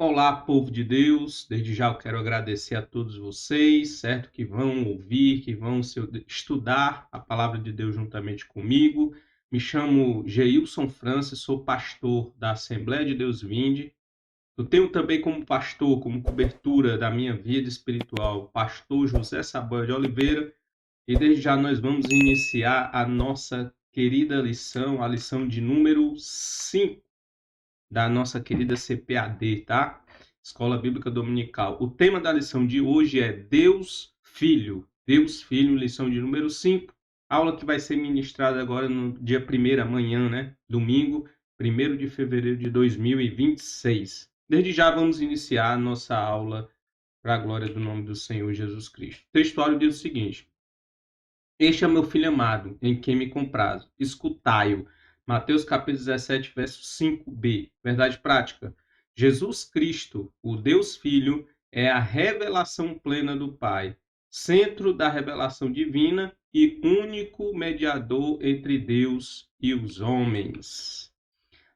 Olá, povo de Deus. Desde já eu quero agradecer a todos vocês, certo? Que vão ouvir, que vão estudar a palavra de Deus juntamente comigo. Me chamo Geilson Francis, sou pastor da Assembleia de Deus Vinde. Eu tenho também como pastor, como cobertura da minha vida espiritual, pastor José Saboia de Oliveira. E desde já nós vamos iniciar a nossa querida lição, a lição de número 5 da nossa querida CPAD, tá? Escola Bíblica Dominical. O tema da lição de hoje é Deus Filho. Deus Filho, lição de número 5. Aula que vai ser ministrada agora no dia 1º, amanhã, né? Domingo, 1º de fevereiro de 2026. Desde já vamos iniciar a nossa aula para a glória do nome do Senhor Jesus Cristo. O textuário diz o seguinte: Este é meu filho amado, em quem me comprazo. Escutai-o. Mateus capítulo 17, verso 5b. Verdade prática. Jesus Cristo, o Deus Filho, é a revelação plena do Pai, centro da revelação divina e único mediador entre Deus e os homens.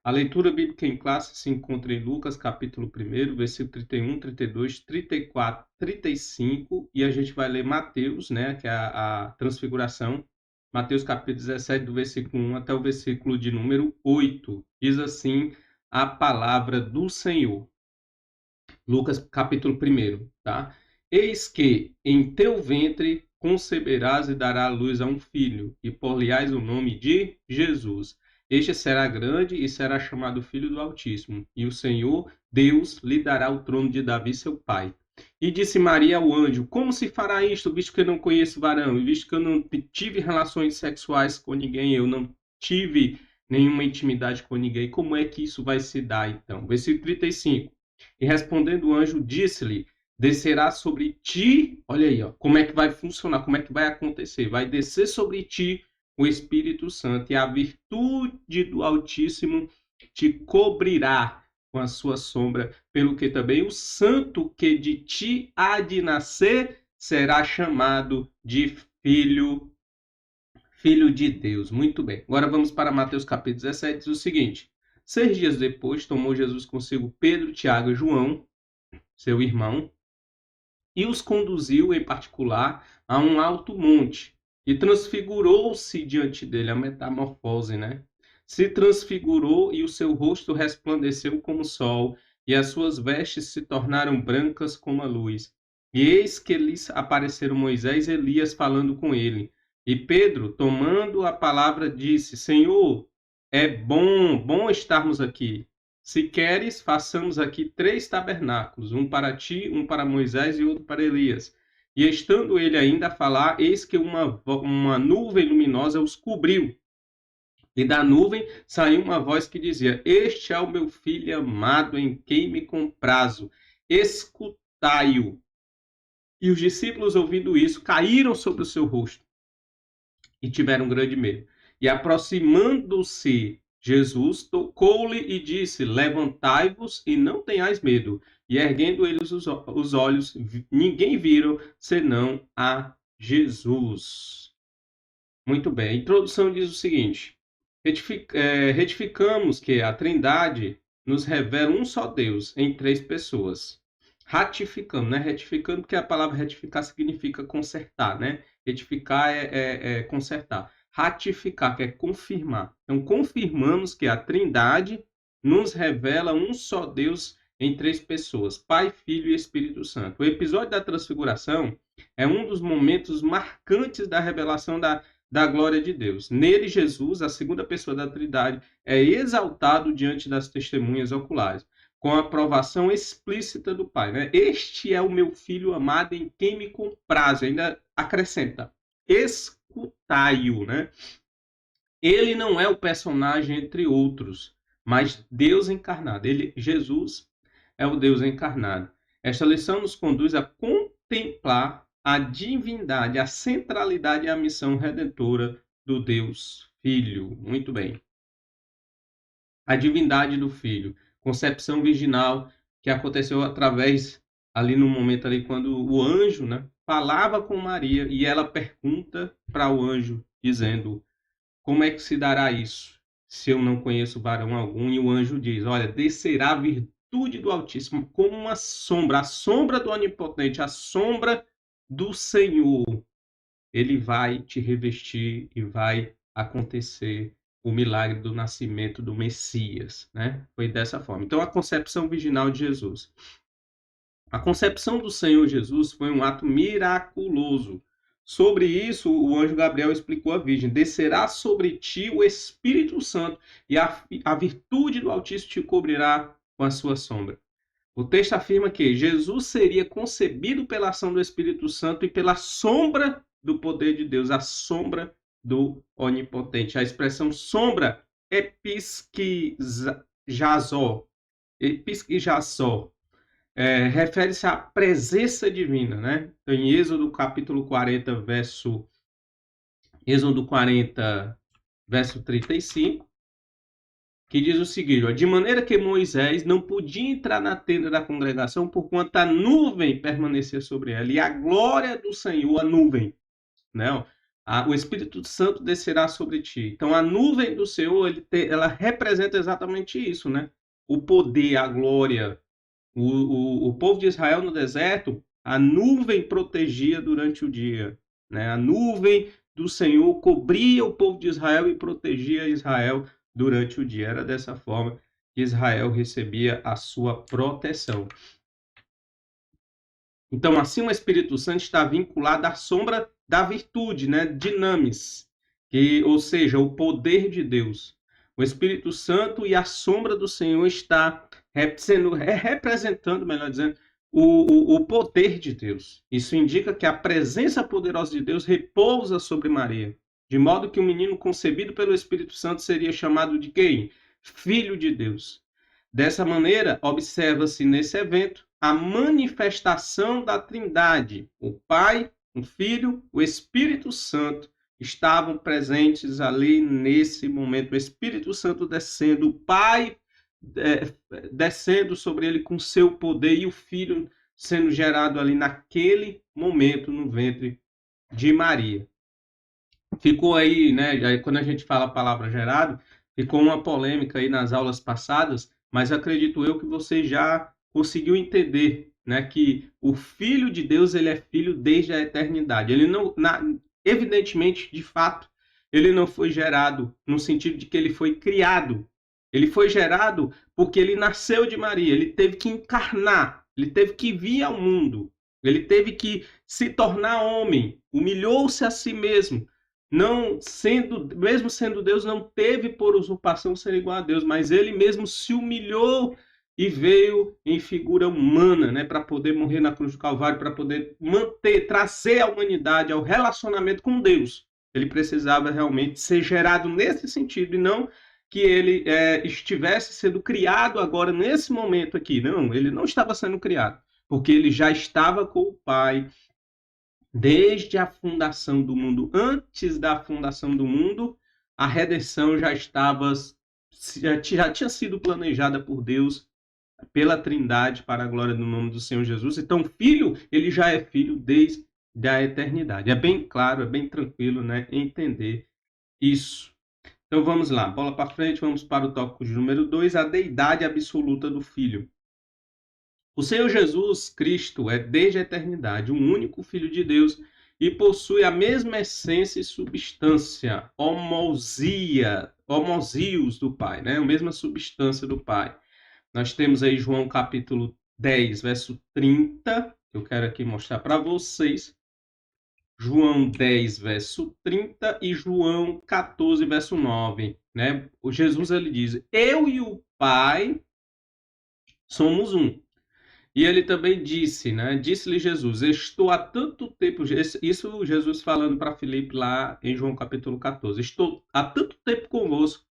A leitura bíblica em classe se encontra em Lucas, capítulo 1, versículo 31, 32, 34, 35, e a gente vai ler Mateus, né, que é a transfiguração, Mateus capítulo 17, do versículo 1 até o versículo de número 8. Diz assim a palavra do Senhor. Lucas capítulo 1, tá? Eis que em teu ventre conceberás e darás à luz a um filho, e por-lhe-ás o nome de Jesus. Este será grande e será chamado Filho do Altíssimo, e o Senhor Deus lhe dará o trono de Davi, seu pai. E disse Maria ao anjo: Como se fará isto, visto que eu não conheço varão, e visto que eu não tive relações sexuais com ninguém, eu não tive nenhuma intimidade com ninguém, como é que isso vai se dar, então? Versículo 35. E respondendo o anjo, disse-lhe: Descerá sobre ti, olha aí, ó, como é que vai funcionar, como é que vai acontecer? Vai descer sobre ti o Espírito Santo, e a virtude do Altíssimo te cobrirá com a sua sombra, pelo que também o santo que de ti há de nascer será chamado de filho de Deus. Muito bem. Agora vamos para Mateus capítulo 17, diz o seguinte: 6 dias depois, tomou Jesus consigo Pedro, Tiago e João, seu irmão, e os conduziu em particular a um alto monte, e transfigurou-se diante dele, a metamorfose, né? Se transfigurou e o seu rosto resplandeceu como o sol, e as suas vestes se tornaram brancas como a luz. E eis que lhes apareceram Moisés e Elias falando com ele. E Pedro, tomando a palavra, disse: Senhor, é bom estarmos aqui. Se queres, façamos aqui 3 tabernáculos, um para ti, um para Moisés e outro para Elias. E estando ele ainda a falar, eis que uma nuvem luminosa os cobriu. E da nuvem saiu uma voz que dizia: Este é o meu filho amado, em quem me comprazo. Escutai-o. E os discípulos, ouvindo isso, caíram sobre o seu rosto e tiveram grande medo. E aproximando-se Jesus, tocou-lhe e disse: Levantai-vos e não tenhais medo. E erguendo eles os olhos, ninguém viram senão a Jesus. Muito bem. A introdução diz o seguinte: retificamos que a Trindade nos revela um só Deus em 3 pessoas. Ratificamos, né? Retificando, porque a palavra retificar significa consertar, né? Retificar é consertar. Ratificar, que é confirmar. Então, confirmamos que a Trindade nos revela um só Deus em 3 pessoas: Pai, Filho e Espírito Santo. O episódio da Transfiguração é um dos momentos marcantes da revelação da glória de Deus. Nele, Jesus, a segunda pessoa da Trindade, é exaltado diante das testemunhas oculares, com a aprovação explícita do Pai, né? Este é o meu filho amado, em quem me comprazo. Ainda acrescenta: escutai-o, né? Ele não é o personagem entre outros, mas Deus encarnado. Jesus é o Deus encarnado. Esta lição nos conduz a contemplar a divindade, a centralidade e a missão redentora do Deus Filho. Muito bem. A divindade do Filho, concepção virginal que aconteceu através ali no momento ali quando o anjo, né, falava com Maria e ela pergunta para o anjo dizendo: como é que se dará isso se eu não conheço varão algum? E o anjo diz: olha, descerá virtude do Altíssimo, como uma sombra, a sombra do Onipotente, a sombra do Senhor, ele vai te revestir e vai acontecer o milagre do nascimento do Messias, né? Foi dessa forma. Então, a concepção virginal de Jesus. A concepção do Senhor Jesus foi um ato miraculoso. Sobre isso, o anjo Gabriel explicou à Virgem: descerá sobre ti o Espírito Santo, e a virtude do Altíssimo te cobrirá com a sua sombra. O texto afirma que Jesus seria concebido pela ação do Espírito Santo e pela sombra do poder de Deus, a sombra do Onipotente. A expressão sombra é pisquijazó, refere-se à presença divina, né? Então, em Êxodo capítulo 40, Êxodo 40, verso 35, que diz o seguinte: de maneira que Moisés não podia entrar na tenda da congregação por quanto a nuvem permanecia sobre ela, e a glória do Senhor, a nuvem, né? O Espírito Santo descerá sobre ti. Então, a nuvem do Senhor, ela representa exatamente isso, né? O poder, a glória. O povo de Israel no deserto, a nuvem protegia durante o dia, né? A nuvem do Senhor cobria o povo de Israel e protegia Israel durante o dia. Era dessa forma que Israel recebia a sua proteção. Então, assim, o Espírito Santo está vinculado à sombra da virtude, né? Dinamis, ou seja, o poder de Deus. O Espírito Santo e a sombra do Senhor está representando, melhor dizendo, o poder de Deus. Isso indica que a presença poderosa de Deus repousa sobre Maria, de modo que o menino concebido pelo Espírito Santo seria chamado de quem? Filho de Deus. Dessa maneira, observa-se nesse evento a manifestação da Trindade. O Pai, o Filho, o Espírito Santo estavam presentes ali nesse momento. O Espírito Santo descendo, o Pai descendo sobre ele com seu poder e o Filho sendo gerado ali naquele momento no ventre de Maria. Ficou aí, né? Quando a gente fala a palavra gerado, ficou uma polêmica aí nas aulas passadas, mas acredito eu que você já conseguiu entender, né, que o Filho de Deus, ele é filho desde a eternidade. Ele não, evidentemente, de fato, ele não foi gerado no sentido de que ele foi criado. Ele foi gerado porque ele nasceu de Maria, ele teve que encarnar, ele teve que vir ao mundo, ele teve que se tornar homem, humilhou-se a si mesmo. Não sendo, mesmo sendo Deus, não teve por usurpação ser igual a Deus, mas ele mesmo se humilhou e veio em figura humana, né, para poder morrer na cruz do Calvário, para poder trazer a humanidade ao relacionamento com Deus. Ele precisava realmente ser gerado nesse sentido e não que ele estivesse sendo criado agora nesse momento aqui. Não, ele não estava sendo criado, porque ele já estava com o Pai desde a fundação do mundo. Antes da fundação do mundo, a redenção já tinha sido planejada por Deus, pela Trindade, para a glória do nome do Senhor Jesus. Então, o Filho, ele já é filho desde a eternidade. É bem claro, é bem tranquilo, né, entender isso. Então, vamos lá, bola para frente, vamos para o tópico de número 2, a deidade absoluta do Filho. O Senhor Jesus Cristo é desde a eternidade o único Filho de Deus e possui a mesma essência e substância, homozios do Pai, né? A mesma substância do Pai. Nós temos aí João capítulo 10, verso 30, que eu quero aqui mostrar para vocês. João 10, verso 30 e João 14, verso 9, né? O Jesus, ele diz: eu e o Pai somos um. E ele também disse, né? Disse-lhe Jesus: estou há tanto tempo, isso Jesus falando para Filipe lá em João capítulo 14, estou há tanto tempo convosco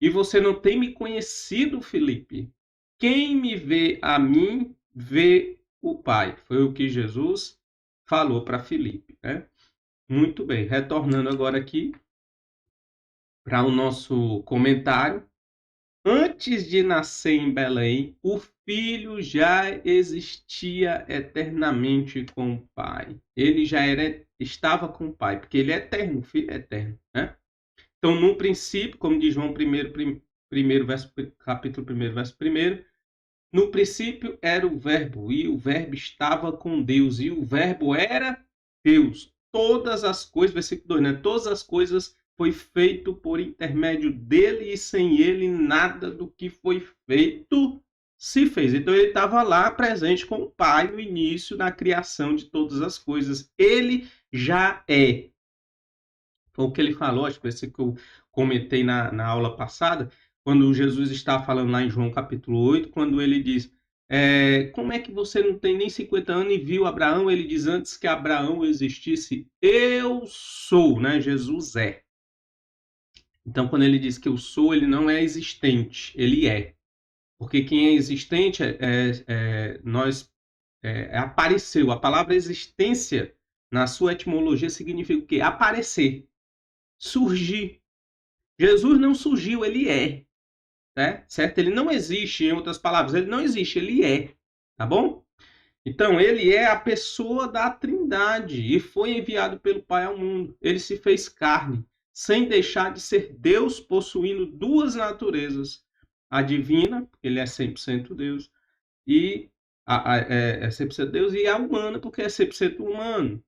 e você não tem me conhecido, Filipe. Quem me vê a mim, vê o Pai. Foi o que Jesus falou para Filipe, né? Muito bem, retornando agora aqui para o nosso comentário. Antes de nascer em Belém, o Filho já existia eternamente com o Pai. Ele já estava com o Pai, porque ele é eterno, o Filho é eterno, né? Então, no princípio, como diz João 1, capítulo 1, verso 1, No princípio era o Verbo, e o Verbo estava com Deus, e o Verbo era Deus. Todas as coisas, versículo 2, né? Todas as coisas foi feito por intermédio dele, e sem ele nada do que foi feito se fez. Então ele estava lá presente com o Pai no início da criação de todas as coisas. Ele já é. Foi o que ele falou, acho que esse que eu comentei na aula passada, quando Jesus está falando lá em João capítulo 8, quando ele diz, como é que você não tem nem 50 anos e viu Abraão? Ele diz, antes que Abraão existisse, eu sou, né? Jesus é. Então, quando ele diz que eu sou, ele não é existente, ele é. Porque quem é existente apareceu. A palavra existência, na sua etimologia, significa o quê? Aparecer, surgir. Jesus não surgiu, ele é. Né? Certo? Ele não existe, em outras palavras, ele não existe, ele é. Tá bom? Então, ele é a pessoa da Trindade e foi enviado pelo Pai ao mundo. Ele se fez carne, sem deixar de ser Deus, possuindo duas naturezas. A divina, ele é 100% Deus, e é 100% Deus, e a humana, porque é 100% humano.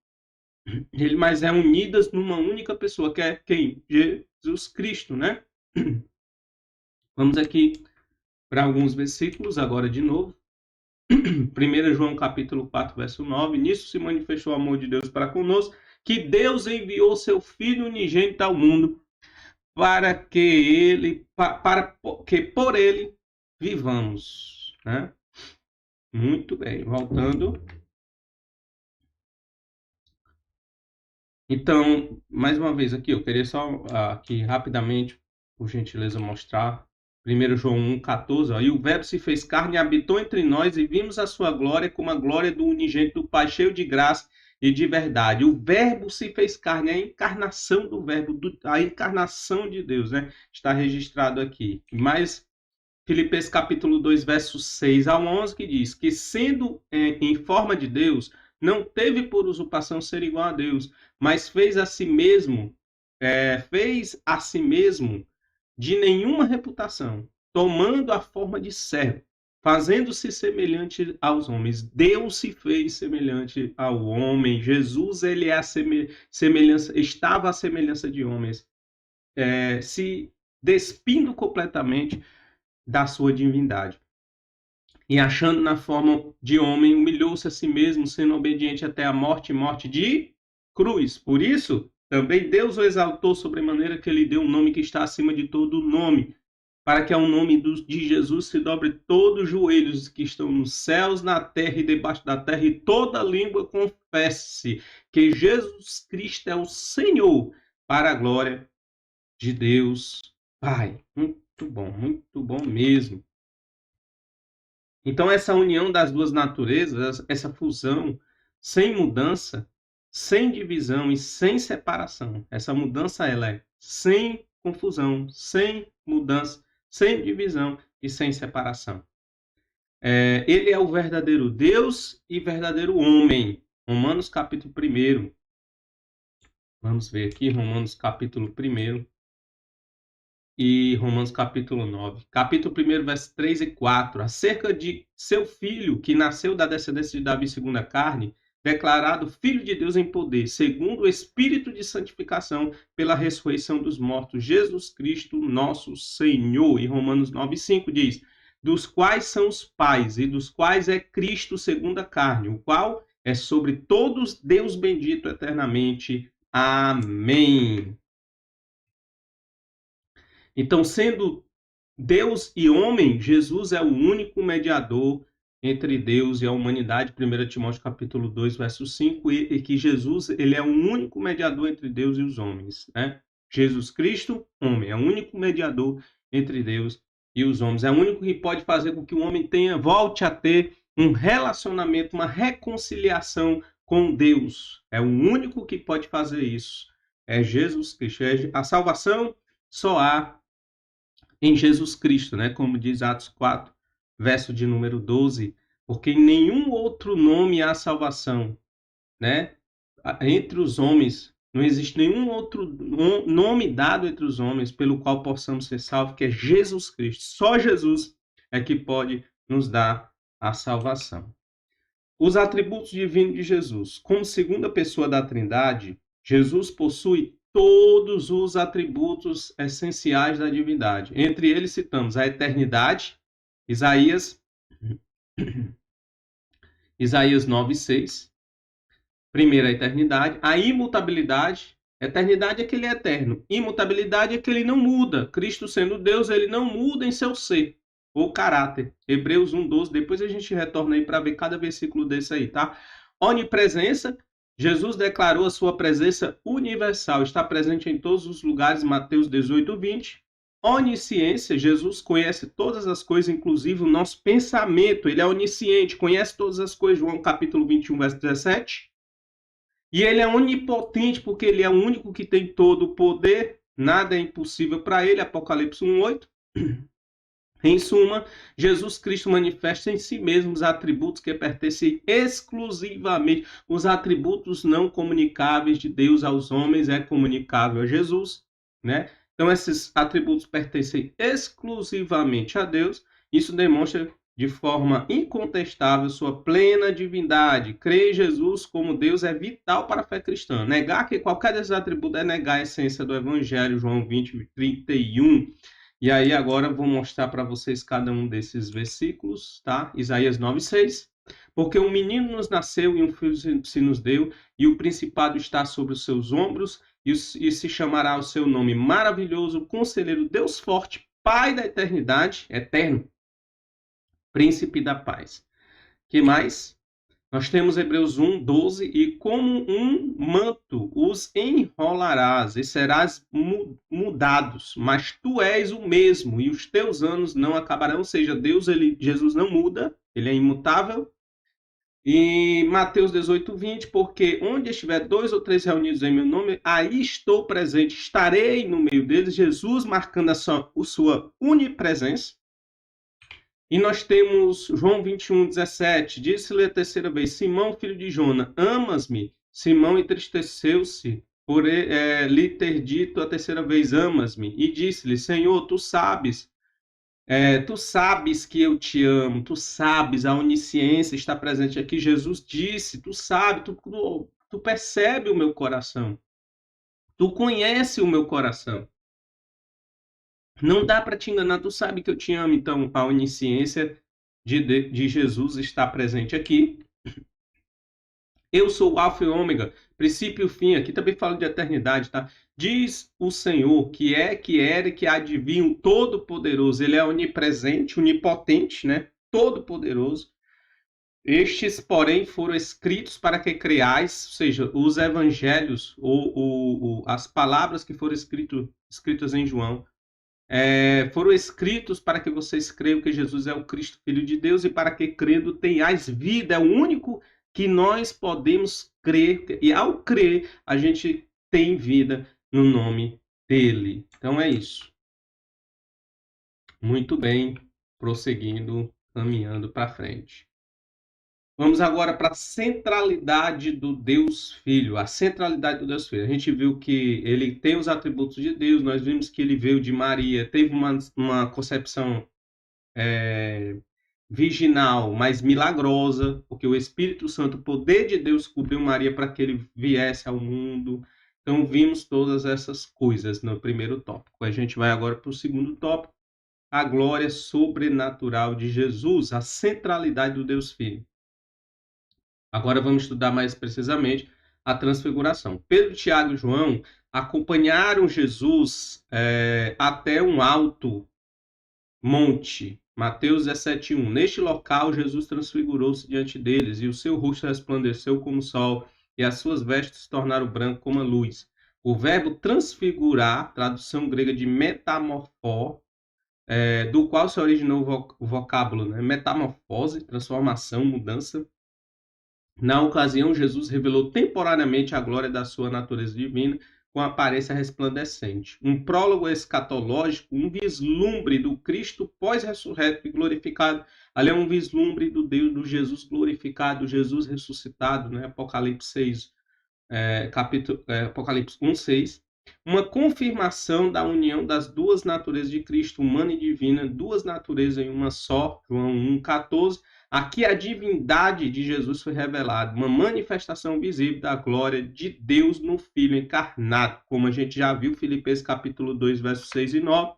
Mas é unidas numa única pessoa, que é quem? Jesus Cristo, né? Vamos aqui para alguns versículos, agora de novo. 1 João capítulo 4, verso 9. Nisso se manifestou o amor de Deus para conosco, que Deus enviou seu Filho unigênito ao mundo, para que por ele vivamos. Né? Muito bem, voltando. Então, mais uma vez aqui, eu queria só aqui rapidamente, por gentileza, mostrar 1 João 1,14, ó, e o Verbo se fez carne e habitou entre nós, e vimos a sua glória como a glória do unigênito do Pai, cheio de graça e de verdade. O Verbo se fez carne, a encarnação do Verbo, a encarnação de Deus, né? Está registrado aqui. Mas Filipenses capítulo 2, versos 6 a 11, que diz que, sendo em forma de Deus, não teve por usurpação ser igual a Deus, mas fez a si mesmo de nenhuma reputação, tomando a forma de servo, fazendo-se semelhante aos homens. Deus se fez semelhante ao homem. Jesus, ele é a semelhança, estava à semelhança de homens, se despindo completamente da sua divindade. E achando na forma de homem, humilhou-se a si mesmo, sendo obediente até a morte, morte de cruz. Por isso, também Deus o exaltou sobremaneira, que lhe deu um nome que está acima de todo nome, para que ao nome de Jesus se dobre todos os joelhos que estão nos céus, na terra e debaixo da terra, e toda língua confesse que Jesus Cristo é o Senhor, para a glória de Deus Pai. Muito bom mesmo. Então, essa união das duas naturezas, essa fusão, sem mudança, sem divisão e sem separação. Essa mudança, ela é sem confusão, sem mudança, sem divisão e sem separação. Ele é o verdadeiro Deus e verdadeiro homem. Romanos capítulo 1. Vamos ver aqui, Romanos capítulo 1. E Romanos capítulo 9. Capítulo 1, versos 3 e 4. Acerca de seu filho, que nasceu da descendência de Davi segundo a carne, declarado filho de Deus em poder, segundo o Espírito de santificação, pela ressurreição dos mortos, Jesus Cristo, nosso Senhor. E Romanos 9, 5 diz, dos quais são os pais, e dos quais é Cristo segundo a carne, o qual é sobre todos Deus bendito eternamente. Amém. Então, sendo Deus e homem, Jesus é o único mediador entre Deus e a humanidade, 1 Timóteo capítulo 2, verso 5, e que Jesus, ele é o único mediador entre Deus e os homens, né? Jesus Cristo, homem, é o único mediador entre Deus e os homens, é o único que pode fazer com que o homem volte a ter um relacionamento, uma reconciliação com Deus, é o único que pode fazer isso, é Jesus Cristo. A salvação só há em Jesus Cristo, né? Como diz Atos 4, verso de número 12, porque em nenhum outro nome há salvação, né? Entre os homens, não existe nenhum outro nome dado entre os homens pelo qual possamos ser salvos, que é Jesus Cristo. Só Jesus é que pode nos dá a salvação. Os atributos divinos de Jesus. Como segunda pessoa da Trindade, Jesus possui todos os atributos essenciais da divindade. Entre eles citamos a eternidade, Isaías 9:6. Primeiro, a eternidade. A imutabilidade. Eternidade é que ele é eterno. Imutabilidade é que ele não muda. Cristo sendo Deus, ele não muda em seu ser ou caráter. Hebreus 1:12. Depois a gente retorna aí para ver cada versículo desse aí, tá? Onipresença. Jesus declarou a sua presença universal. Está presente em todos os lugares. Mateus 18:20. Onisciência. Jesus conhece todas as coisas, inclusive o nosso pensamento. Ele é onisciente, conhece todas as coisas. João capítulo 21, verso 17. E ele é onipotente, porque ele é o único que tem todo o poder, nada é impossível para ele, Apocalipse 1:8. Em suma, Jesus Cristo manifesta em si mesmo os atributos que pertencem exclusivamente, os atributos não comunicáveis de Deus aos homens é comunicável a Jesus, né? Então esses atributos pertencem exclusivamente a Deus. Isso demonstra de forma incontestável sua plena divindade. Crer em Jesus como Deus é vital para a fé cristã. Negar que qualquer desses atributos é negar a essência do Evangelho, João 20:31. E aí agora eu vou mostrar para vocês cada um desses versículos, tá? Isaías 9:6. Porque um menino nos nasceu e um filho se nos deu, e o principado está sobre os seus ombros, e se chamará o seu nome maravilhoso, Conselheiro, Deus forte, Pai da eternidade, eterno, Príncipe da paz. Que mais? Nós temos Hebreus 1:12, e como um manto os enrolarás e serás mudados, mas tu és o mesmo e os teus anos não acabarão. Ou seja, Jesus não muda, ele é imutável. E Mateus 18:20, porque onde estiver 2 ou 3 reunidos em meu nome, aí estou presente, estarei no meio deles. Jesus marcando a sua onipresença. E nós temos João 21:17. Disse-lhe a terceira vez: Simão, filho de Jona, amas-me? Simão entristeceu-se por lhe ter dito a terceira vez: amas-me? E disse-lhe: Senhor, tu sabes que eu te amo, tu sabes, a onisciência está presente aqui. Jesus disse: tu sabe, tu percebe o meu coração, tu conhece o meu coração. Não dá para te enganar, tu sabe que eu te amo. Então, a onisciência de Jesus está presente aqui. Eu sou o Alfa e Ômega, princípio e o fim. Aqui também falo de eternidade, tá? Diz o Senhor, que era e que há de vir, o Todo-Poderoso. Ele é onipresente, onipotente, né? Todo-Poderoso. Estes, porém, foram escritos para que creais, ou seja, os evangelhos, ou as palavras que foram escritas em João, foram escritos para que vocês creiam que Jesus é o Cristo, Filho de Deus, e para que crendo tenhais vida. É o único que nós podemos crer, e ao crer, a gente tem vida no nome dele. Então é isso. Muito bem, prosseguindo, caminhando para frente. Vamos agora para a centralidade do Deus Filho. A centralidade do Deus Filho. A gente viu que ele tem os atributos de Deus, nós vimos que ele veio de Maria, teve uma concepção virginal, mas milagrosa, porque o Espírito Santo, o poder de Deus, cobriu Maria para que ele viesse ao mundo. Então, vimos todas essas coisas no primeiro tópico. A gente vai agora para o segundo tópico, a glória sobrenatural de Jesus, a centralidade do Deus Filho. Agora vamos estudar mais precisamente a transfiguração. Pedro, Tiago e João acompanharam Jesus até um alto monte. Mateus 17:1. Neste local, Jesus transfigurou-se diante deles, e o seu rosto resplandeceu como o sol, e as suas vestes se tornaram brancas como a luz. O verbo transfigurar, tradução grega de metamorfó, do qual se originou o vocábulo, né? Metamorfose, transformação, mudança. Na ocasião, Jesus revelou temporariamente a glória da sua natureza divina com aparência resplandecente. Um prólogo escatológico, um vislumbre do Cristo pós-ressurreto e glorificado. Ali é um vislumbre do Deus, do Jesus glorificado, Jesus ressuscitado, né? Apocalipse 6, Apocalipse 1:6. uma confirmação da união das duas naturezas de Cristo, humana e divina, duas naturezas em uma só, João 1,14. Aqui a divindade de Jesus foi revelada, uma manifestação visível da glória de Deus no Filho encarnado, como a gente já viu, Filipenses capítulo 2, versos 6 e 9.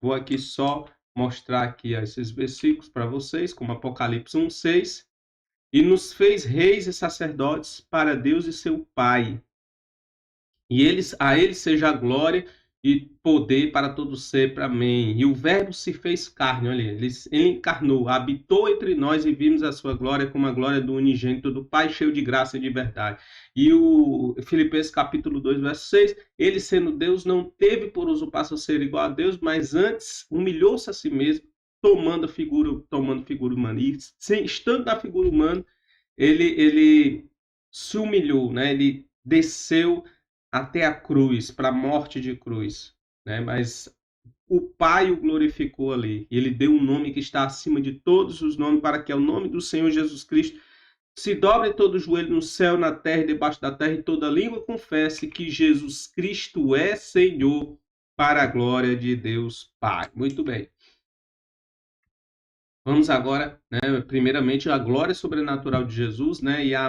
Vou aqui só mostrar aqui esses versículos para vocês, como Apocalipse 1,6. E nos fez reis e sacerdotes para Deus e seu Pai. E a ele seja a glória e poder para todo sempre. Amém. E o Verbo se fez carne, olha, ele encarnou, habitou entre nós e vimos a sua glória como a glória do unigênito do Pai, cheio de graça e de verdade. E o Filipenses capítulo 2, verso 6, ele sendo Deus não teve por usurpação ser igual a Deus, mas antes humilhou-se a si mesmo, tomando figura humana. E estando na figura humana, ele se humilhou, né? Ele desceu até a cruz, para a morte de cruz, né? Mas o Pai o glorificou ali. Ele deu um nome que está acima de todos os nomes, para que ao nome do Senhor Jesus Cristo se dobre todo o joelho no céu, na terra e debaixo da terra, e toda língua confesse que Jesus Cristo é Senhor, para a glória de Deus Pai. Muito bem. Vamos agora, né, primeiramente, a glória sobrenatural de Jesus, né, e a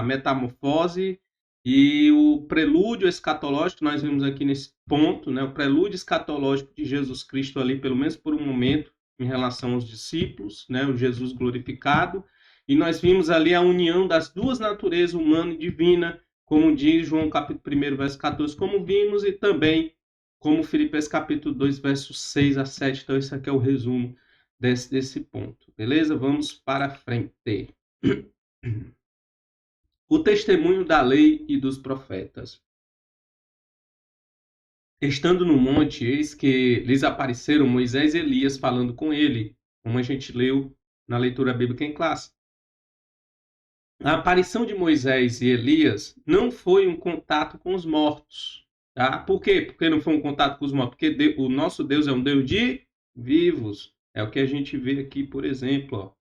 metamorfose e o prelúdio escatológico, nós vimos aqui nesse ponto, né, o prelúdio escatológico de Jesus Cristo ali, pelo menos por um momento, em relação aos discípulos, né, o Jesus glorificado, e nós vimos ali a união das duas naturezas, humana e divina, como diz João capítulo 1, verso 14, como vimos, e também como Filipenses capítulo 2, versos 6 a 7, então esse aqui é o resumo desse ponto, beleza? Vamos para frente. O testemunho da lei e dos profetas. Estando no monte, eis que lhes apareceram Moisés e Elias falando com ele, como a gente leu na leitura bíblica em classe. A aparição de Moisés e Elias não foi um contato com os mortos. Tá? Por quê? Porque não foi um contato com os mortos? Porque o nosso Deus é um Deus de vivos. É o que a gente vê aqui, por exemplo, ó.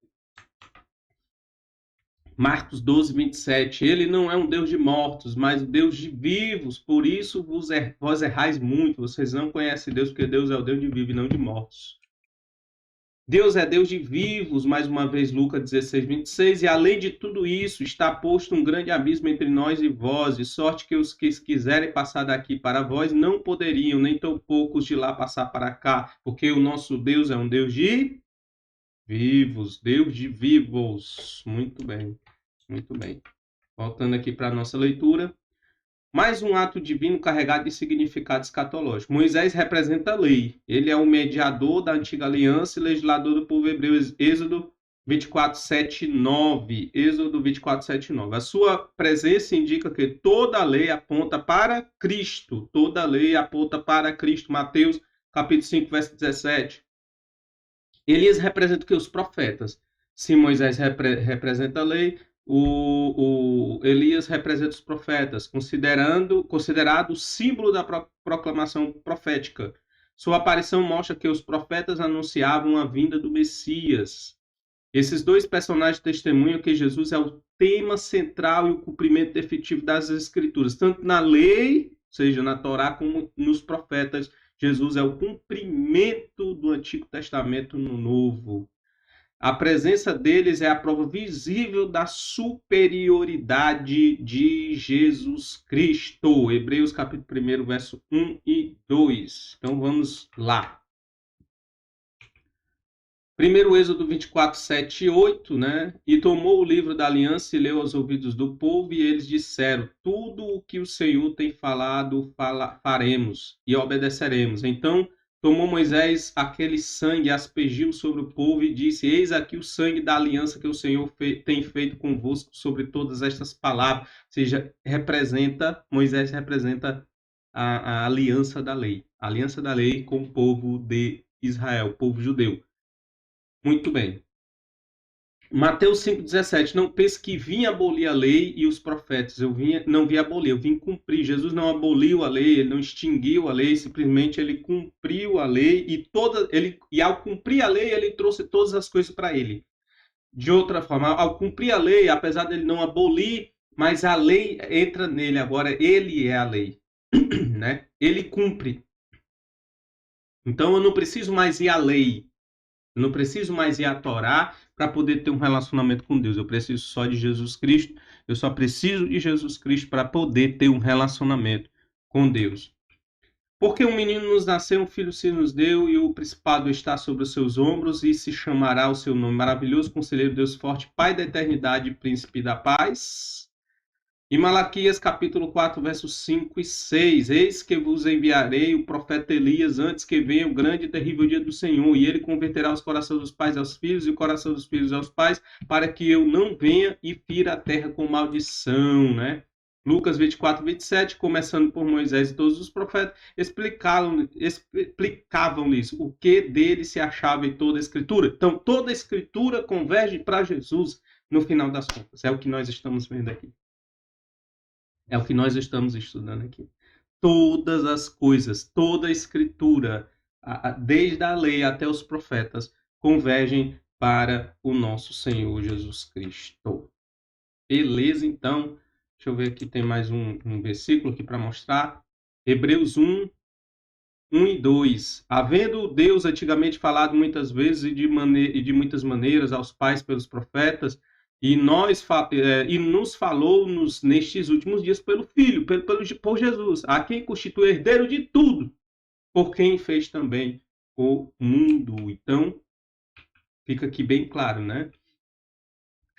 Marcos 12, 27. Ele não é um Deus de mortos, mas um Deus de vivos. Por isso vós errais muito. Vocês não conhecem Deus, porque Deus é o Deus de vivos e não de mortos. Deus é Deus de vivos, mais uma vez, Lucas 16, 26. E além de tudo isso, está posto um grande abismo entre nós e vós, de sorte que os que quiserem passar daqui para vós não poderiam, nem tão poucos de lá passar para cá, porque o nosso Deus é um Deus de vivos, Deus de vivos. Muito bem, muito bem. Voltando aqui para a nossa leitura. Mais um ato divino carregado de significado escatológico. Moisés representa a lei. Ele é o mediador da antiga aliança e legislador do povo hebreu. Êxodo 24, 7, 9. Êxodo 24, 7, 9. A sua presença indica que toda a lei aponta para Cristo. Toda a lei aponta para Cristo. Mateus capítulo 5, verso 17. Elias representa o que? Os profetas. Se Moisés representa a lei, o Elias representa os profetas, considerado o símbolo da proclamação profética. Sua aparição mostra que os profetas anunciavam a vinda do Messias. Esses dois personagens testemunham que Jesus é o tema central e o cumprimento efetivo das Escrituras, tanto na lei, ou seja, na Torá, como nos profetas. Jesus é o cumprimento do Antigo Testamento no Novo. A presença deles é a prova visível da superioridade de Jesus Cristo. Hebreus capítulo 1, verso 1 e 2. Então vamos lá. Primeiro Êxodo 24, 7 e 8, né? E tomou o livro da aliança e leu aos ouvidos do povo, e eles disseram: tudo o que o Senhor tem falado, faremos e obedeceremos. Então tomou Moisés aquele sangue, aspergiu sobre o povo e disse: eis aqui o sangue da aliança que o Senhor tem feito convosco sobre todas estas palavras. Ou seja, Moisés representa a aliança da lei. A aliança da lei com o povo de Israel, o povo judeu. Muito bem. Mateus 5,17. Não pense que vim abolir a lei e os profetas. Não vim abolir, eu vim cumprir. Jesus não aboliu a lei, ele não extinguiu a lei, simplesmente ele cumpriu a lei e ao cumprir a lei, ele trouxe todas as coisas para ele. De outra forma, ao cumprir a lei, apesar dele não abolir, mas a lei entra nele agora, ele é a lei. né? Ele cumpre. Então eu não preciso mais ir à lei, eu não preciso mais ir à Torá para poder ter um relacionamento com Deus. Eu preciso só de Jesus Cristo. Eu só preciso de Jesus Cristo para poder ter um relacionamento com Deus. Porque um menino nos nasceu, um filho se nos deu, e o principado está sobre os seus ombros, e se chamará o seu nome maravilhoso, Conselheiro, Deus forte, Pai da eternidade, Príncipe da paz. E Malaquias capítulo 4, versos 5 e 6. Eis que vos enviarei o profeta Elias antes que venha o grande e terrível dia do Senhor, e ele converterá os corações dos pais aos filhos e o coração dos filhos aos pais, para que eu não venha e fira a terra com maldição, né? Lucas 24, 27, começando por Moisés e todos os profetas, explicavam-lhes o que dele se achava em toda a Escritura. Então, toda a Escritura converge para Jesus no final das contas. É o que nós estamos vendo aqui. É o que nós estamos estudando aqui. Todas as coisas, toda a Escritura, desde a lei até os profetas, convergem para o nosso Senhor Jesus Cristo. Beleza, então. Deixa eu ver aqui, tem mais um versículo aqui para mostrar. Hebreus 1, 1 e 2. Havendo Deus antigamente falado muitas vezes e de muitas maneiras aos pais pelos profetas, e nos falou nestes últimos dias pelo Filho, por Jesus, a quem constitui herdeiro de tudo, por quem fez também o mundo. Então, fica aqui bem claro, né?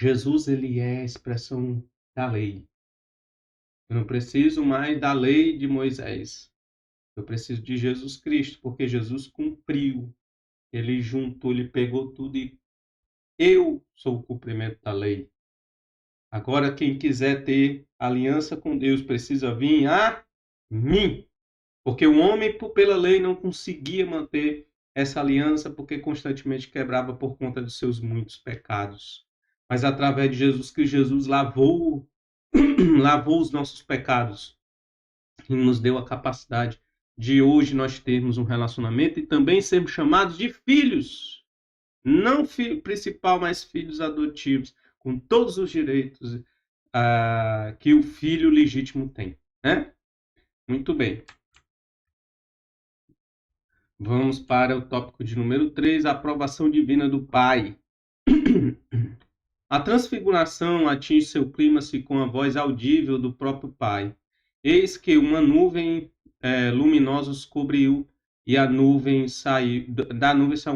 Jesus, ele é a expressão da lei. Eu não preciso mais da lei de Moisés. Eu preciso de Jesus Cristo, porque Jesus cumpriu. Ele juntou, ele pegou tudo e eu sou o cumprimento da lei. Agora, quem quiser ter aliança com Deus precisa vir a mim. Porque o homem, pela lei, não conseguia manter essa aliança porque constantemente quebrava por conta de seus muitos pecados. Mas através de Jesus Cristo, Jesus lavou os nossos pecados e nos deu a capacidade de hoje nós termos um relacionamento e também sermos chamados de filhos. Não filho principal, mas filhos adotivos, com todos os direitos que o filho legítimo tem, né? Muito bem. Vamos para o tópico de número 3, a aprovação divina do Pai. A transfiguração atinge seu clímax com a voz audível do próprio Pai. Eis que uma nuvem luminosa os cobriu, e da nuvem saiu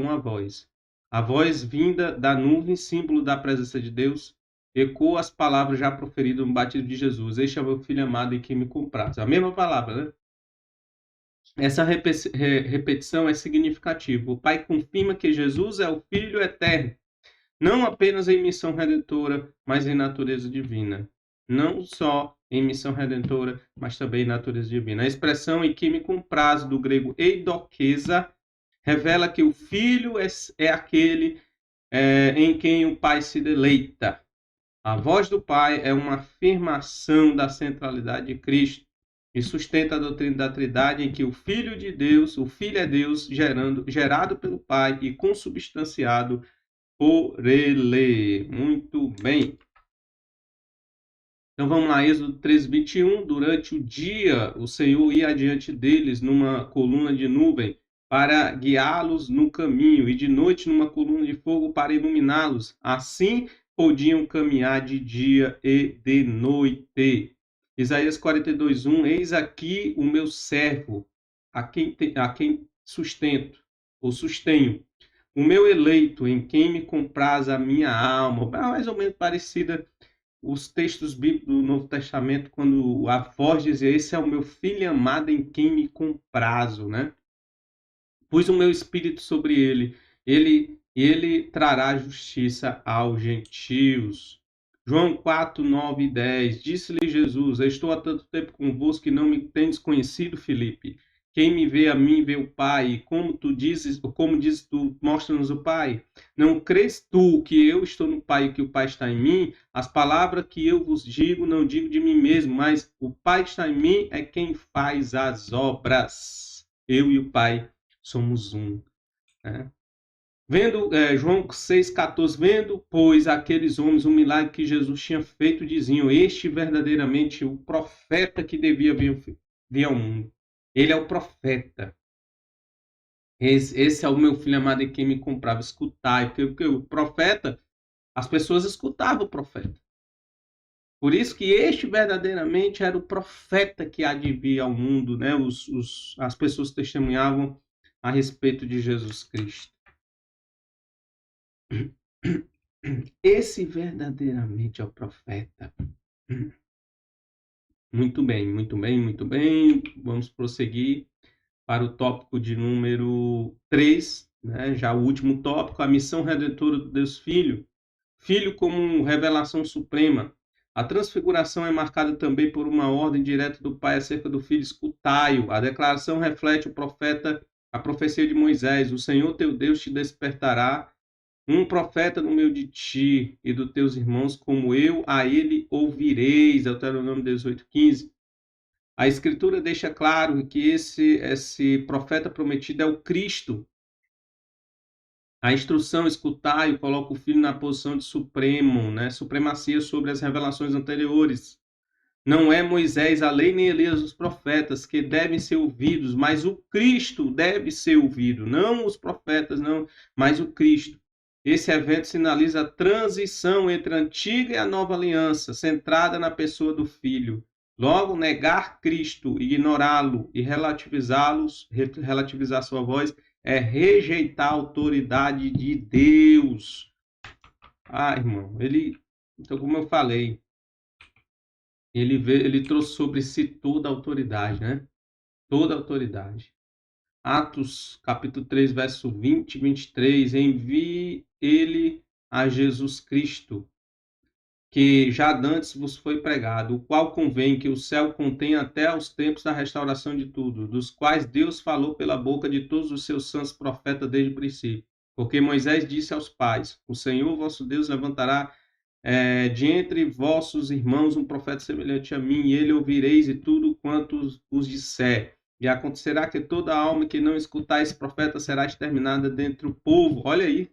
uma voz. A voz vinda da nuvem, símbolo da presença de Deus, ecoa as palavras já proferidas no batismo de Jesus. Este é o meu filho amado em quem me comprazo. A mesma palavra, né? Essa repetição é significativa. O Pai confirma que Jesus é o Filho eterno, não apenas em missão redentora, mas em natureza divina. Não só em missão redentora, mas também em natureza divina. A expressão em que me comprazo, do grego eidoquesa, revela que o Filho é aquele em quem o Pai se deleita. A voz do Pai é uma afirmação da centralidade de Cristo e sustenta a doutrina da Trindade, em que o Filho é Deus, gerado pelo Pai e consubstanciado por ele. Muito bem. Então vamos lá, Êxodo 13, 21. Durante o dia, o Senhor ia adiante deles numa coluna de nuvem para guiá-los no caminho, e de noite numa coluna de fogo para iluminá-los. Assim podiam caminhar de dia e de noite. Isaías 42, 1. Eis aqui o meu servo, a quem sustento, ou sustenho. O meu eleito, em quem me compraz a minha alma. Mais ou menos parecida os textos bíblicos do Novo Testamento, quando a voz dizia, esse é o meu filho amado em quem me comprazo, né? Pus o meu espírito sobre ele trará justiça aos gentios. João 4, 9 e 10. Disse-lhe Jesus, estou há tanto tempo convosco que não me tendes conhecido, Filipe. Quem me vê a mim, vê o Pai. E como dizes tu, mostra-nos o Pai. Não crês tu que eu estou no Pai e que o Pai está em mim? As palavras que eu vos digo, não digo de mim mesmo, mas o Pai que está em mim é quem faz as obras. Eu e o Pai somos um. Né? Vendo, João 6,14, vendo, pois, aqueles homens o milagre que Jesus tinha feito, diziam, este verdadeiramente o profeta que devia vir vir ao mundo. Ele é o profeta. Esse é o meu filho amado em quem me comprava. Escutai. Porque o profeta, as pessoas escutavam o profeta. Por isso que este verdadeiramente era o profeta que há de vir ao mundo, né? As pessoas testemunhavam a respeito de Jesus Cristo. Esse verdadeiramente é o profeta. Muito bem, muito bem, muito bem. Vamos prosseguir para o tópico de número 3, né? Já o último tópico, a missão redentora do Deus Filho. Filho como revelação suprema. A transfiguração é marcada também por uma ordem direta do Pai acerca do Filho, escutai-o. A declaração reflete a profecia de Moisés. O Senhor teu Deus te despertará um profeta no meio de ti e dos teus irmãos, como eu, a ele ouvireis. Deuteronômio 18:15. A Escritura deixa claro que esse profeta prometido é o Cristo. A instrução, escutai, coloca o filho na posição de supremo, né? Supremacia sobre as revelações anteriores. Não é Moisés, a lei, nem Elias, os profetas, que devem ser ouvidos, mas o Cristo deve ser ouvido. Não os profetas, não, mas o Cristo. Esse evento sinaliza a transição entre a antiga e a nova aliança, centrada na pessoa do Filho. Logo, negar Cristo, ignorá-lo e relativizar sua voz, é rejeitar a autoridade de Deus. Irmão, então, como eu falei, ele trouxe sobre si toda a autoridade, né? Toda a autoridade. Atos, capítulo 3, verso 20 e 23, envie ele a Jesus Cristo, que já dantes vos foi pregado, o qual convém que o céu contenha até aos tempos da restauração de tudo, dos quais Deus falou pela boca de todos os seus santos profetas desde o princípio. Porque Moisés disse aos pais, o Senhor vosso Deus levantará de entre vossos irmãos um profeta semelhante a mim, e ele ouvireis e tudo quanto os disser. E acontecerá que toda alma que não escutar esse profeta será exterminada dentre o povo. Olha aí.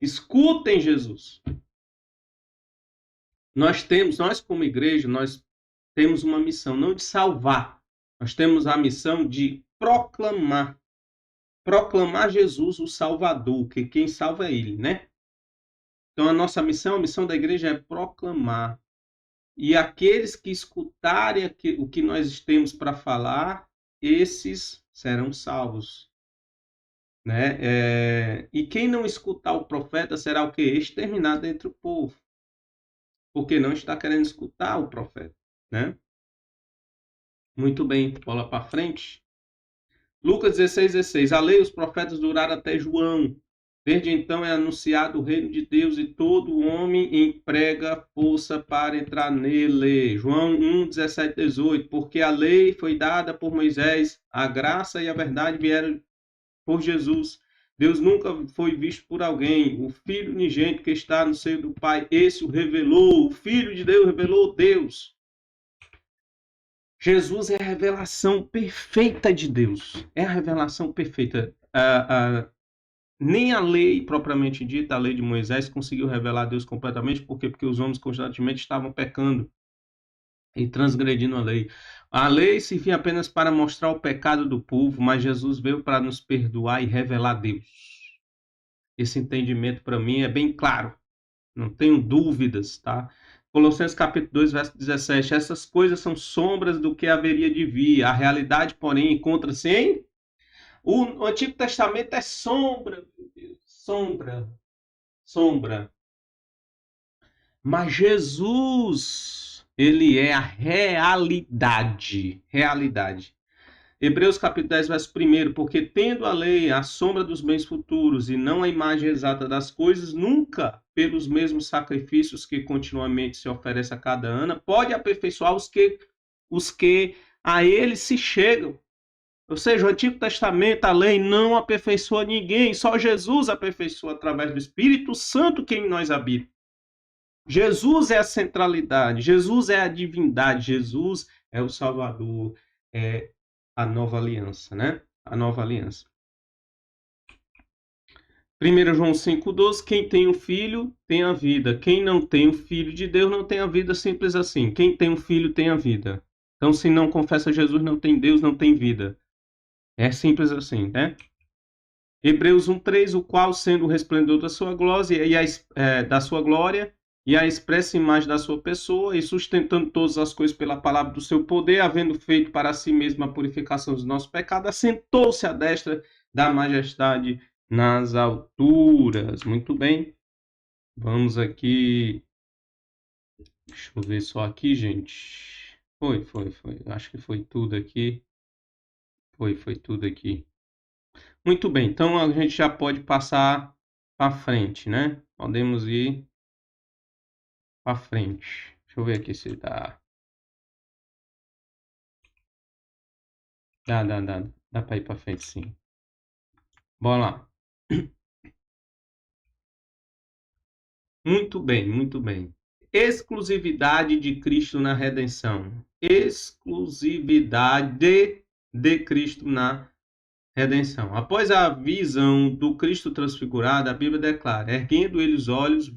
Escutem Jesus. Nós como igreja, nós temos uma missão, não de salvar. Nós temos a missão de proclamar. Proclamar Jesus, o Salvador, que quem salva é Ele, né? Então, a nossa missão, a missão da igreja é proclamar. E aqueles que escutarem o que nós temos para falar, esses serão salvos. Né? E quem não escutar o profeta será o quê? Exterminado entre o povo. Porque não está querendo escutar o profeta. Né? Muito bem, bola para frente. Lucas 16:16. A lei e os profetas duraram até João. Desde então é anunciado o reino de Deus e todo homem emprega força para entrar nele. João 1:17-18. Porque a lei foi dada por Moisés, a graça e a verdade vieram por Jesus. Deus nunca foi visto por alguém. O Filho unigênito que está no seio do Pai, esse o revelou. O Filho de Deus revelou Deus. Jesus é a revelação perfeita de Deus. É a revelação perfeita. Nem a lei propriamente dita, a lei de Moisés, conseguiu revelar Deus completamente. Por quê? Porque os homens constantemente estavam pecando e transgredindo a lei. A lei servia apenas para mostrar o pecado do povo, mas Jesus veio para nos perdoar e revelar Deus. Esse entendimento para mim é bem claro. Não tenho dúvidas, tá? Colossenses capítulo 2, verso 17. Essas coisas são sombras do que haveria de vir. A realidade, porém, encontra-se em... O Antigo Testamento é sombra, meu Deus. Sombra. Mas Jesus, ele é a realidade. Hebreus capítulo 10, verso 1. Porque tendo a lei a sombra dos bens futuros e não a imagem exata das coisas, nunca, pelos mesmos sacrifícios que continuamente se oferece a cada ano, pode aperfeiçoar os que a ele se chegam. Ou seja, o Antigo Testamento, a lei não aperfeiçoa ninguém, só Jesus aperfeiçoa através do Espírito Santo que em nós habita. Jesus é a centralidade, Jesus é a divindade, Jesus é o Salvador, é a nova aliança, né? A nova aliança. 1 João 5,12, quem tem o filho tem a vida, quem não tem o filho de Deus não tem a vida, simples assim. Quem tem o filho tem a vida. Então, se não confessa Jesus, não tem Deus, não tem vida. É simples assim, né? Hebreus 1:3, o qual, sendo o resplendor da sua glória e a expressa imagem da sua pessoa, e sustentando todas as coisas pela palavra do seu poder, havendo feito para si mesmo a purificação dos nossos pecados, assentou-se à destra da majestade nas alturas. Muito bem. Vamos aqui. Deixa eu ver só aqui, gente. Foi. Acho que foi tudo aqui. Foi tudo aqui. Muito bem, então a gente já pode passar para frente, né? Podemos ir para frente. Deixa eu ver aqui se dá. Dá para ir para frente, sim. Bora lá. Muito bem, muito bem. Exclusividade de Cristo na redenção. Exclusividade de Cristo na redenção. Após a visão do Cristo transfigurado, a Bíblia declara: erguendo eles os olhos,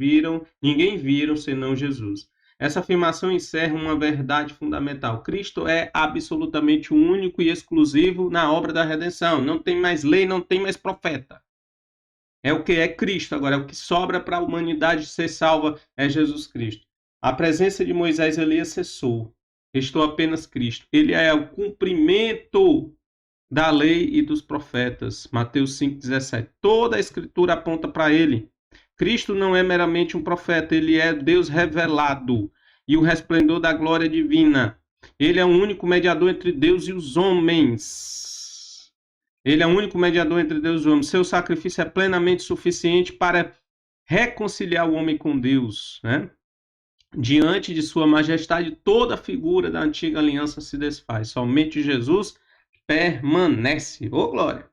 ninguém viram senão Jesus. Essa afirmação encerra uma verdade fundamental. Cristo é absolutamente único e exclusivo na obra da redenção. Não tem mais lei, não tem mais profeta. É o que é Cristo. Agora, é o que sobra para a humanidade ser salva é Jesus Cristo. A presença de Moisés e Elias cessou. Restou apenas Cristo. Ele é o cumprimento da lei e dos profetas. Mateus 5,17. Toda a escritura aponta para ele. Cristo não é meramente um profeta, ele é Deus revelado e o resplendor da glória divina. Ele é o único mediador entre Deus e os homens. Ele é o único mediador entre Deus e os homens. Seu sacrifício é plenamente suficiente para reconciliar o homem com Deus, né? Diante de sua majestade, toda a figura da antiga aliança se desfaz. Somente Jesus permanece. Ô, glória!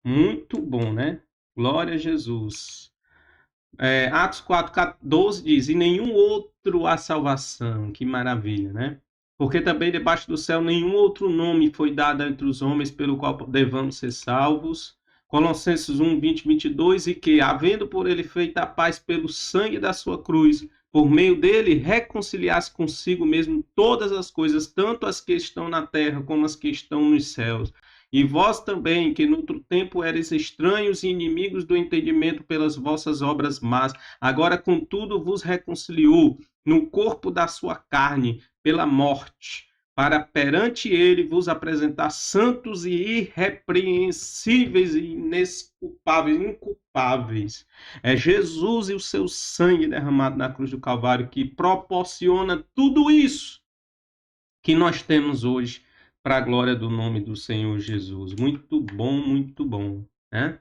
Muito bom, né? Glória a Jesus. Atos 4:12 diz: e nenhum outro há salvação. Que maravilha, né? Porque também debaixo do céu nenhum outro nome foi dado entre os homens pelo qual devamos ser salvos. Colossenses 1:20-22, e que, havendo por ele feito a paz pelo sangue da sua cruz, por meio dele reconciliasse consigo mesmo todas as coisas, tanto as que estão na terra como as que estão nos céus. E vós também, que no outro tempo eres estranhos e inimigos do entendimento pelas vossas obras más, agora contudo vos reconciliou no corpo da sua carne pela morte, para perante ele vos apresentar santos e irrepreensíveis e inculpáveis. É Jesus e o seu sangue derramado na cruz do Calvário que proporciona tudo isso que nós temos hoje para a glória do nome do Senhor Jesus. Muito bom, né?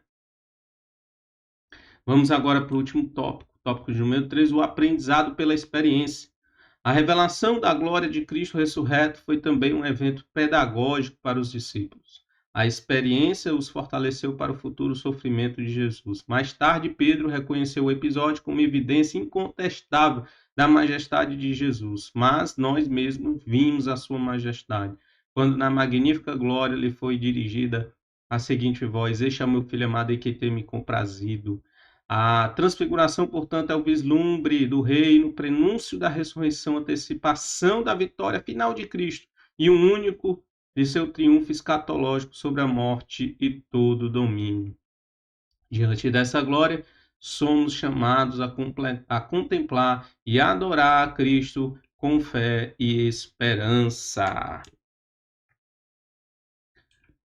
Vamos agora para o último tópico de número 3, o aprendizado pela experiência. A revelação da glória de Cristo ressurreto foi também um evento pedagógico para os discípulos. A experiência os fortaleceu para o futuro sofrimento de Jesus. Mais tarde, Pedro reconheceu o episódio como evidência incontestável da majestade de Jesus, mas nós mesmos vimos a sua majestade, quando na magnífica glória lhe foi dirigida a seguinte voz: este é o meu filho amado em quem tenho me comprazido. A transfiguração, portanto, é o vislumbre do reino, prenúncio da ressurreição, antecipação da vitória final de Cristo e um único de seu triunfo escatológico sobre a morte e todo o domínio. Diante dessa glória, somos chamados a contemplar e adorar a Cristo com fé e esperança.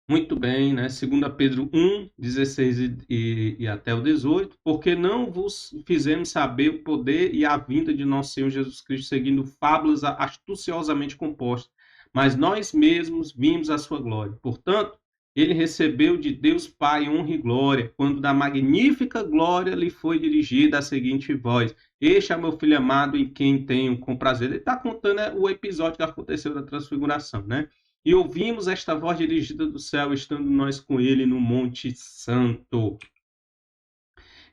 Muito bem, né? 2 Pedro 1, 16 e até o 18, porque não vos fizemos saber o poder e a vinda de nosso Senhor Jesus Cristo, seguindo fábulas astuciosamente compostas, mas nós mesmos vimos a sua glória. Portanto, ele recebeu de Deus Pai honra e glória, quando da magnífica glória lhe foi dirigida a seguinte voz: este é meu filho amado em quem tenho com prazer. Ele está contando o episódio que aconteceu da transfiguração, né? E ouvimos esta voz dirigida do céu, estando nós com ele no Monte Santo.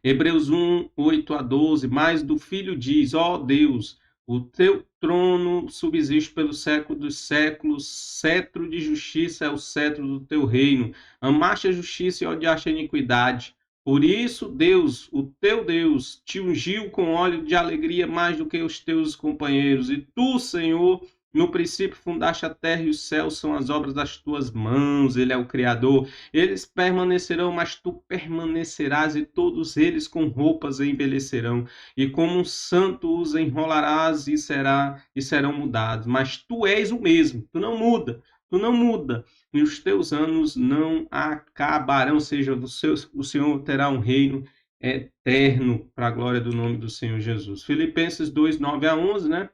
Hebreus 1, 8-12, mas do Filho diz: ó Deus, o teu trono subsiste pelo século dos séculos, cetro de justiça é o cetro do teu reino. Amaste a justiça e odiaste a iniquidade. Por isso, Deus, o teu Deus, te ungiu com óleo de alegria mais do que os teus companheiros. E tu, Senhor, No princípio fundaste a terra e os céus são as obras das tuas mãos, ele é o Criador. Eles permanecerão, mas tu permanecerás, e todos eles com roupas envelhecerão, e como um santo os enrolarás e serão mudados. Mas tu és o mesmo, tu não muda, tu não muda, e os teus anos não acabarão, ou seja, o Senhor terá um reino eterno para a glória do nome do Senhor Jesus. Filipenses 2, 9 a 11, né?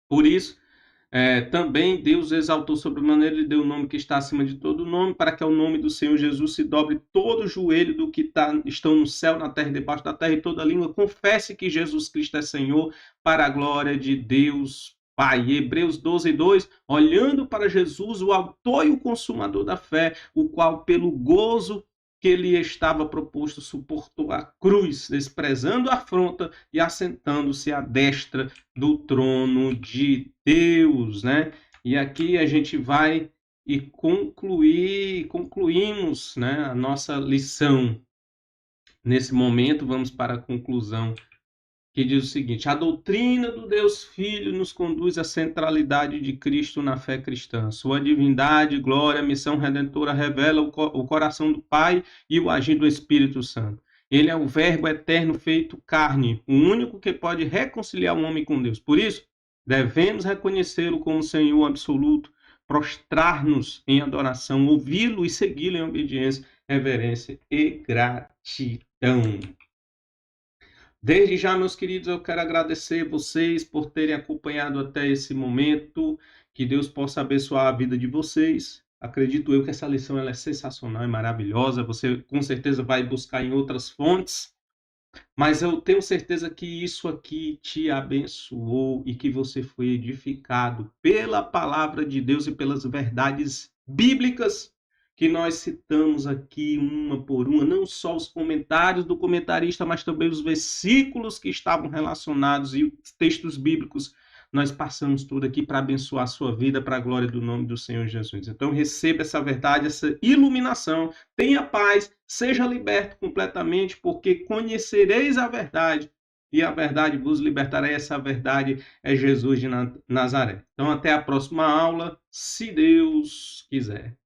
Por isso, também Deus exaltou sobre maneira e deu o nome que está acima de todo nome, para que ao nome do Senhor Jesus se dobre todo o joelho do que estão no céu, na terra e debaixo da terra, e toda língua confesse que Jesus Cristo é Senhor, para a glória de Deus Pai. Hebreus 12, 2, olhando para Jesus, o autor e o consumador da fé, o qual pelo gozo que lhe estava proposto suportou a cruz, desprezando a afronta e assentando-se à destra do trono de Deus, né? E aqui a gente vai e concluímos, né, a nossa lição. Nesse momento, vamos para a conclusão, que diz o seguinte: a doutrina do Deus Filho nos conduz à centralidade de Cristo na fé cristã. Sua divindade, glória, missão redentora revela o coração do Pai e o agir do Espírito Santo. Ele é o Verbo eterno feito carne, o único que pode reconciliar o homem com Deus. Por isso, devemos reconhecê-lo como Senhor absoluto, prostrar-nos em adoração, ouvi-lo e segui-lo em obediência, reverência e gratidão. Desde já, meus queridos, eu quero agradecer vocês por terem acompanhado até esse momento. Que Deus possa abençoar a vida de vocês. Acredito eu que essa lição ela é sensacional e maravilhosa. Você com certeza vai buscar em outras fontes, mas eu tenho certeza que isso aqui te abençoou e que você foi edificado pela palavra de Deus e pelas verdades bíblicas que nós citamos aqui uma por uma, não só os comentários do comentarista, mas também os versículos que estavam relacionados e os textos bíblicos. Nós passamos tudo aqui para abençoar a sua vida, para a glória do nome do Senhor Jesus. Então receba essa verdade, essa iluminação, tenha paz, seja liberto completamente, porque conhecereis a verdade, e a verdade vos libertará. Essa verdade é Jesus de Nazaré. Então até a próxima aula, se Deus quiser.